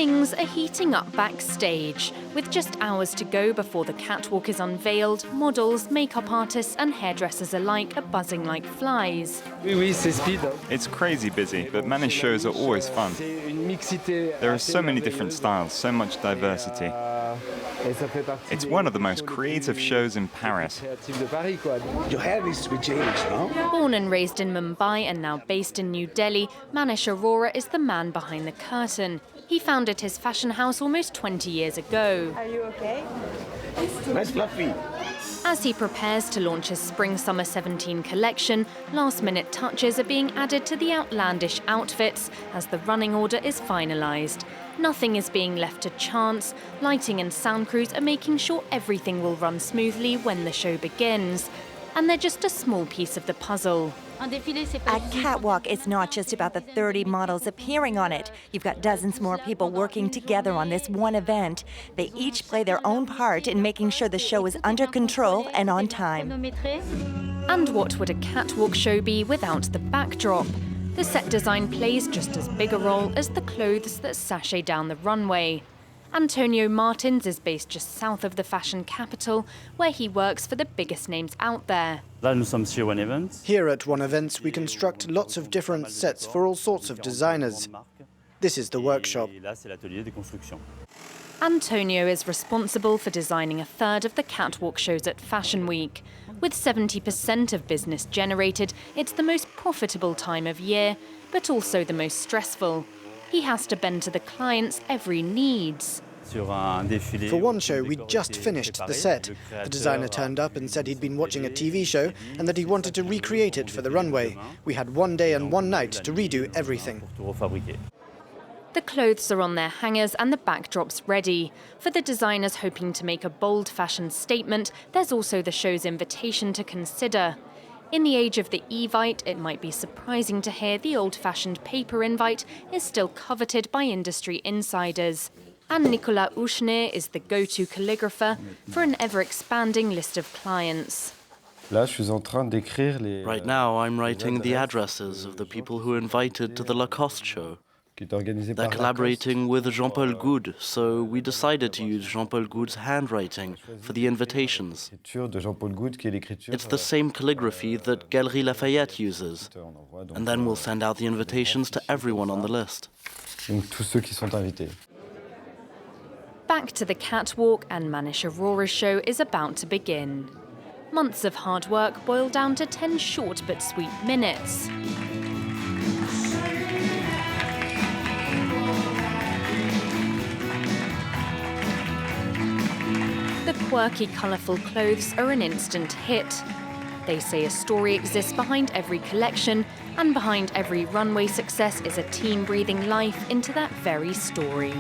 Things are heating up backstage. With just hours to go before the catwalk is unveiled, models, makeup artists and hairdressers alike are buzzing like flies. It's crazy busy, but managed shows are always fun. There are so many different styles, so much diversity. It's one of the most creative shows in Paris. Your hair needs to be changed, no? Born and raised in Mumbai and now based in New Delhi, Manish Arora is the man behind the curtain. He founded his fashion house almost 20 years ago. Are you okay? Nice fluffy. As he prepares to launch his Spring/Summer 17 collection, last-minute touches are being added to the outlandish outfits as the running order is finalised. Nothing is being left to chance. Lighting and sound crews are making sure everything will run smoothly when the show begins. And they're just a small piece of the puzzle. A catwalk is not just about the 30 models appearing on it. You've got dozens more people working together on this one event. They each play their own part in making sure the show is under control and on time. And what would a catwalk show be without the backdrop? The set design plays just as big a role as the clothes that sashay down the runway. Antonio Martins is based just south of the fashion capital, where he works for the biggest names out there. Here at One Events, we construct lots of different sets for all sorts of designers. This is the workshop. Antonio is responsible for designing a third of the catwalk shows at Fashion Week. With 70% of business generated, it's the most profitable time of year, but also the most stressful. He has to bend to the client's every needs. For one show, we just finished the set. The designer turned up and said he'd been watching a TV show and that he wanted to recreate it for the runway. We had one day and one night to redo everything. The clothes are on their hangers and the backdrop's ready. For the designers hoping to make a bold fashion statement, there's also the show's invitation to consider. In the age of the Evite, it might be surprising to hear the old-fashioned paper invite is still coveted by industry insiders. And Nicolas Ouchner is the go-to calligrapher for an ever-expanding list of clients. Right now, I'm writing the addresses of the people who are invited to the Lacoste show. They're collaborating with Jean-Paul Goude, so we decided to use Jean-Paul Goude's handwriting for the invitations. It's the same calligraphy that Galeries Lafayette uses. And then we'll send out the invitations to everyone on the list. Back to the catwalk, and Manish Arora's show is about to begin. Months of hard work boil down to 10 short but sweet minutes. The quirky, colourful clothes are an instant hit. They say a story exists behind every collection, and behind every runway success is a team breathing life into that very story.